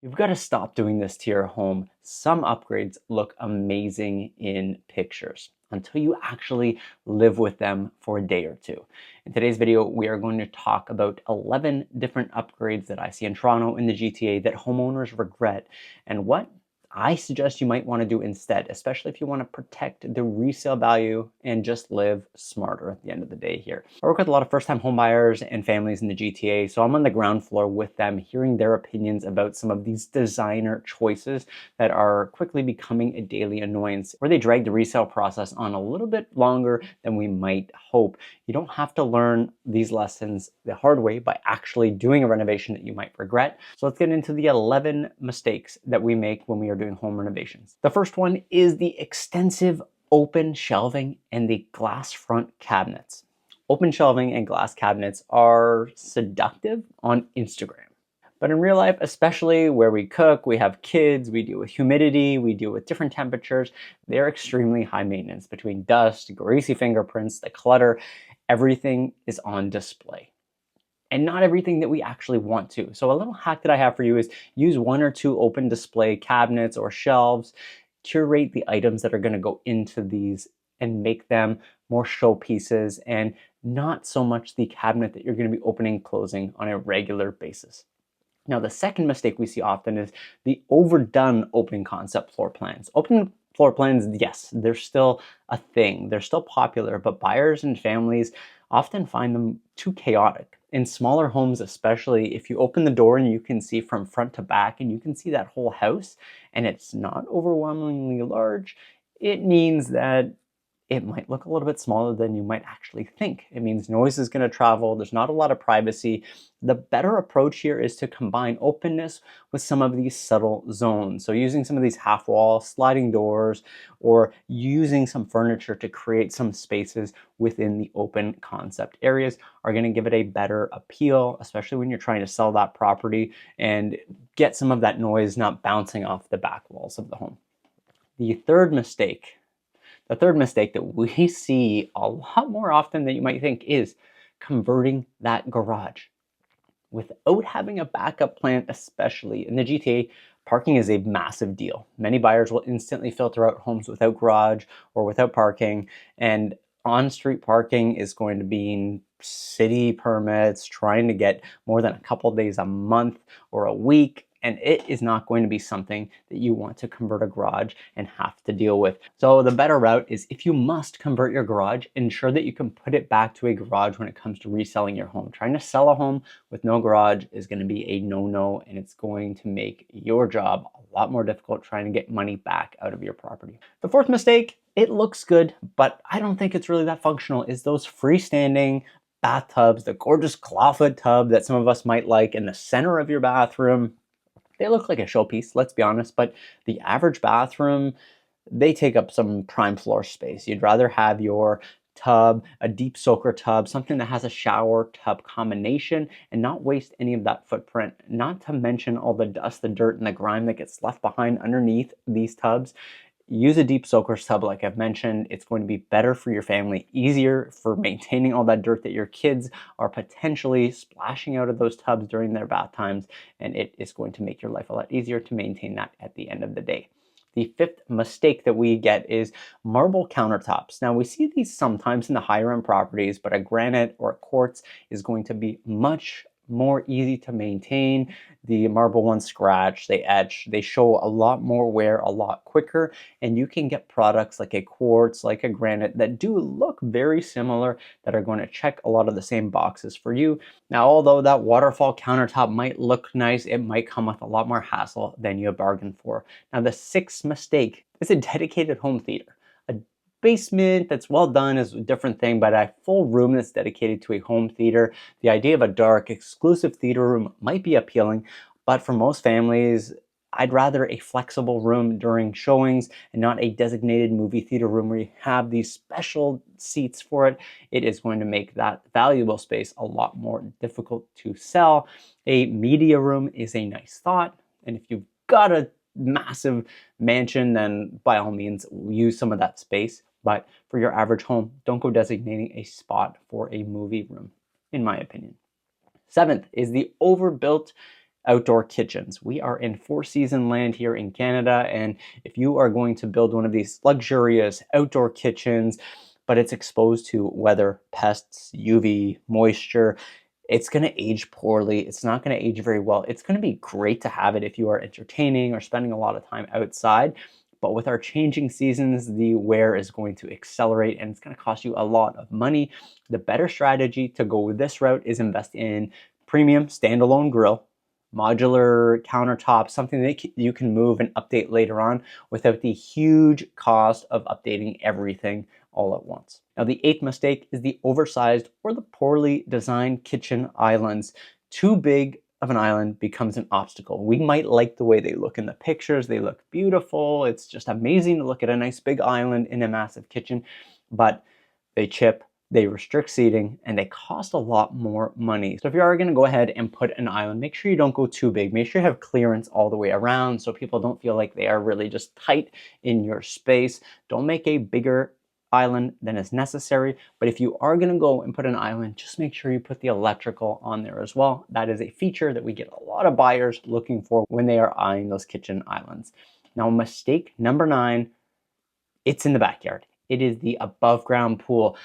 You've got to stop doing this to your home. Some upgrades look amazing in pictures until you actually live with them for a day or two. In today's video, we are going to talk about 11 different upgrades that I see in Toronto in the GTA that homeowners regret and what I suggest you might want to do instead, especially if you want to protect the resale value and just live smarter at the end of the day here. I work with a lot of first-time homebuyers and families in the GTA, so I'm on the ground floor with them, hearing their opinions about some of these designer choices that are quickly becoming a daily annoyance, where they drag the resale process on a little bit longer than we might hope. You don't have to learn these lessons the hard way by actually doing a renovation that you might regret. So let's get into the 11 mistakes that we make when we are doing home renovations. The first one is the extensive open shelving and the glass front cabinets. Open shelving and glass cabinets are seductive on Instagram. But in real life, especially where we cook, we have kids, we deal with humidity, we deal with different temperatures, they're extremely high maintenance between dust, greasy fingerprints, the clutter, everything is on display. And not everything that we actually want to. So a little hack that I have for you is use one or two open display cabinets or shelves, curate the items that are going to go into these and make them more showpieces and not so much the cabinet that you're going to be opening and closing on a regular basis. Now, the second mistake we see often is the overdone open concept floor plans. Open floor plans, yes, they're still a thing. They're still popular, but buyers and families often find them too chaotic. In smaller homes, especially, if you open the door and you can see from front to back and you can see that whole house and it's not overwhelmingly large, it means that it might look a little bit smaller than you might actually think. It means noise is going to travel. There's not a lot of privacy. The better approach here is to combine openness with some of these subtle zones. So using some of these half wall sliding doors or using some furniture to create some spaces within the open concept areas are going to give it a better appeal, especially when you're trying to sell that property and get some of that noise not bouncing off the back walls of the home. The third mistake that we see a lot more often than you might think is converting that garage. Without having a backup plan, especially in the GTA, parking is a massive deal. Many buyers will instantly filter out homes without garage or without parking, and on-street parking is going to be city permits, trying to get more than a couple days a month or a week, and it is not going to be something that you want to convert a garage and have to deal with. So the better route is, if you must convert your garage, ensure that you can put it back to a garage when it comes to reselling your home. Trying to sell a home with no garage is going to be a no-no, and it's going to make your job a lot more difficult trying to get money back out of your property. The fourth mistake, it looks good, but I don't think it's really that functional, is those freestanding bathtubs, the gorgeous clawfoot tub that some of us might like in the center of your bathroom. They look like a showpiece, let's be honest, but the average bathroom, they take up some prime floor space. You'd rather have your tub, a deep soaker tub, something that has a shower tub combination, and not waste any of that footprint. Not to mention all the dust, the dirt, and the grime that gets left behind underneath these tubs. Use a deep soaker tub like I've mentioned. It's going to be better for your family, easier for maintaining all that dirt that your kids are potentially splashing out of those tubs during their bath times, and it is going to make your life a lot easier to maintain that at the end of the day. The fifth mistake that we get is marble countertops. Now, we see these sometimes in the higher end properties, but a granite or a quartz is going to be much more easy to maintain. The marble ones scratch, they etch, they show a lot more wear a lot quicker, and you can get products like a quartz, like a granite, that do look very similar, that are going to check a lot of the same boxes for you. Now, although that waterfall countertop might look nice, it might come with a lot more hassle than you bargained for. Now, the sixth mistake is a dedicated home theater. A basement that's well done is a different thing, but a full room that's dedicated to a home theater, the idea of a dark, exclusive theater room might be appealing, but for most families, I'd rather a flexible room during showings and not a designated movie theater room where you have these special seats for it. It is going to make that valuable space a lot more difficult to sell. A media room is a nice thought, and if you've got a massive mansion, then by all means use some of that space. But for your average home, don't go designating a spot for a movie room, in my opinion. Seventh is the overbuilt outdoor kitchens. We are in four-season land here in Canada, and if you are going to build one of these luxurious outdoor kitchens, but it's exposed to weather, pests, UV, moisture, it's going to age poorly. It's not going to age very well. It's going to be great to have it if you are entertaining or spending a lot of time outside. But with our changing seasons, the wear is going to accelerate and it's going to cost you a lot of money. The better strategy to go this route is invest in premium standalone grill, modular countertops, something that you can move and update later on without the huge cost of updating everything all at once. Now, the eighth mistake is the oversized or the poorly designed kitchen islands. Too big of an island becomes an obstacle. We might like the way they look in the pictures. They look beautiful. It's just amazing to look at a nice big island in a massive kitchen, but they chip, they restrict seating, and they cost a lot more money. So if you are going to go ahead and put an island, make sure you don't go too big. Make sure you have clearance all the way around so people don't feel like they are really just tight in your space. Don't make a bigger island than is necessary, but if you are going to go and put an island, just make sure you put the electrical on there as well. That is a feature that we get a lot of buyers looking for when they are eyeing those kitchen islands. Now, mistake number 9, it's in the backyard. It is the above ground pool.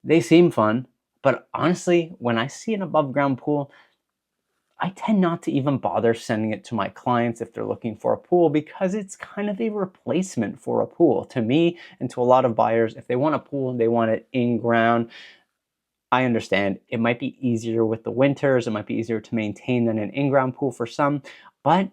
They seem fun, but honestly, when I see an above ground pool, I tend not to even bother sending it to my clients if they're looking for a pool, because it's kind of a replacement for a pool. To me and to a lot of buyers, if they want a pool, they want it in ground. I understand it might be easier with the winters, it might be easier to maintain than an in-ground pool for some, but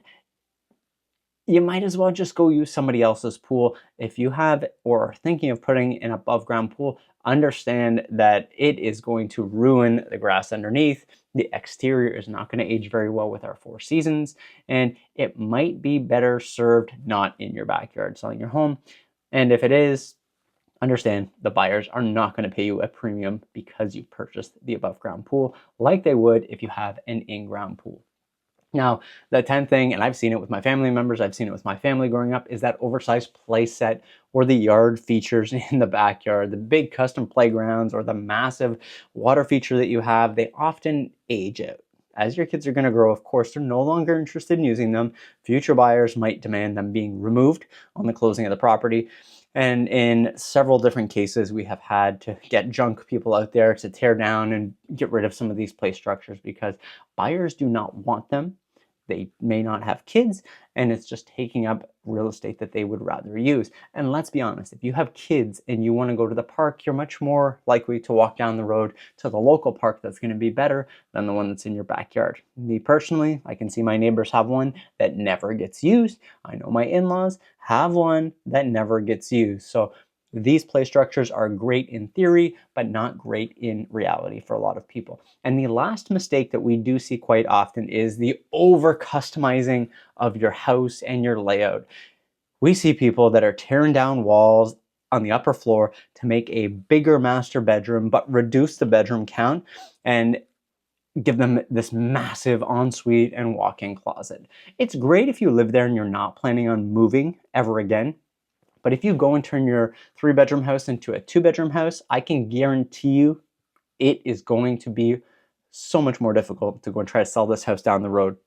you might as well just go use somebody else's pool. If you have or are thinking of putting an above ground pool, understand that it is going to ruin the grass underneath. The exterior is not going to age very well with our four seasons, and it might be better served not in your backyard, selling your home. And if it is, understand the buyers are not going to pay you a premium because you purchased the above ground pool like they would if you have an in-ground pool. Now, the 10th thing, and I've seen it with my family members, I've seen it with my family growing up, is that oversized play set or the yard features in the backyard. The big custom playgrounds or the massive water feature that you have, they often age out. As your kids are going to grow, of course, they're no longer interested in using them. Future buyers might demand them being removed on the closing of the property. And in several different cases, we have had to get junk people out there to tear down and get rid of some of these play structures because buyers do not want them. They may not have kids, and it's just taking up real estate that they would rather use. And let's be honest, if you have kids and you want to go to the park, you're much more likely to walk down the road to the local park that's going to be better than the one that's in your backyard. Me personally, I can see my neighbors have one that never gets used. I know my in-laws have one that never gets used. So these play structures are great in theory, but not great in reality for a lot of people. And the last mistake that we do see quite often is the over customizing of your house and your layout. We see people that are tearing down walls on the upper floor to make a bigger master bedroom, but reduce the bedroom count and give them this massive ensuite and walk-in closet. It's great if you live there and you're not planning on moving ever again. But if you go and turn your 3-bedroom house into a 2-bedroom house, I can guarantee you it is going to be so much more difficult to go and try to sell this house down the road.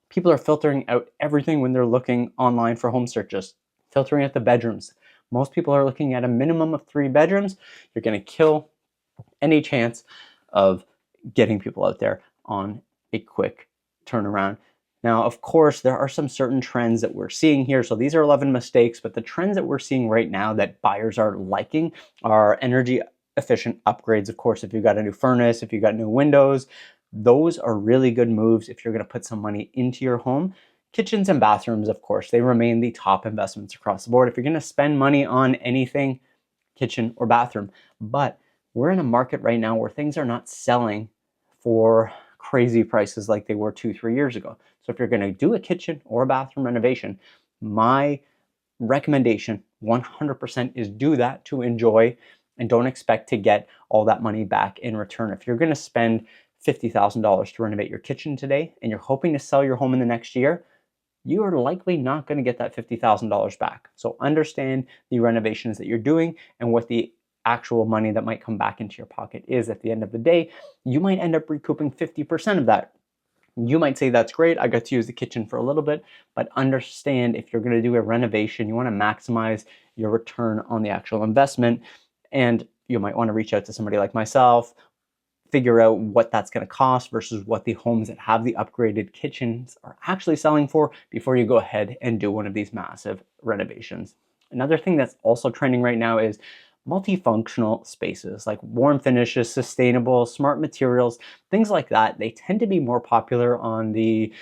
People are filtering out everything when they're looking online for home searches, filtering out the bedrooms. Most people are looking at a minimum of 3 bedrooms. You're going to kill any chance of getting people out there on a quick turnaround. Now, of course, there are some certain trends that we're seeing here. So these are 11 mistakes, but the trends that we're seeing right now that buyers are liking are energy efficient upgrades. Of course, if you've got a new furnace, if you've got new windows, those are really good moves if you're going to put some money into your home. Kitchens and bathrooms, of course, they remain the top investments across the board. If you're going to spend money on anything, kitchen or bathroom. But we're in a market right now where things are not selling for crazy prices like they were 2-3 years ago. So if you're going to do a kitchen or a bathroom renovation, my recommendation 100% is do that to enjoy and don't expect to get all that money back in return. If you're going to spend $50,000 to renovate your kitchen today and you're hoping to sell your home in the next year, you are likely not going to get that $50,000 back. So understand the renovations that you're doing and what the actual money that might come back into your pocket is at the end of the day. You might end up recouping 50% of that You might say that's great, I got to use the kitchen for a little bit, but understand if you're going to do a renovation, you want to maximize your return on the actual investment. And you might want to reach out to somebody like myself, figure out what that's going to cost versus what the homes that have the upgraded kitchens are actually selling for before you go ahead and do one of these massive renovations. Another thing that's also trending right now is multifunctional spaces, like warm finishes, sustainable, smart materials, things like that. They tend to be more popular on the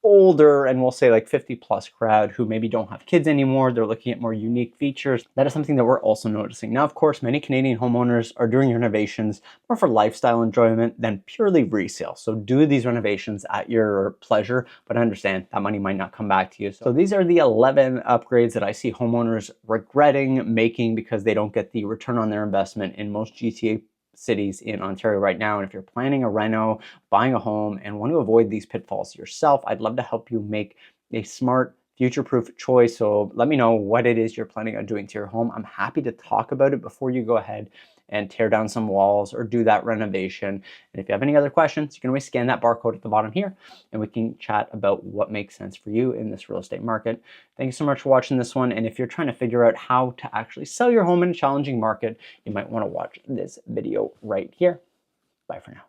older, and we'll say like 50 plus crowd who maybe don't have kids anymore. They're looking at more unique features. That is something that we're also noticing. Now, of course, many Canadian homeowners are doing renovations more for lifestyle enjoyment than purely resale. So do these renovations at your pleasure, but understand that money might not come back to you. So these are the 11 upgrades that I see homeowners regretting making because they don't get the return on their investment in most GTA cities in Ontario right now. And if you're planning a reno, buying a home, and want to avoid these pitfalls yourself, I'd love to help you make a smart, future-proof choice. So let me know what it is you're planning on doing to your home. I'm happy to talk about it before you go ahead and tear down some walls or do that renovation. And if you have any other questions, you can always scan that barcode at the bottom here and we can chat about what makes sense for you in this real estate market. Thank you so much for watching this one. And if you're trying to figure out how to actually sell your home in a challenging market, you might want to watch this video right here. Bye for now.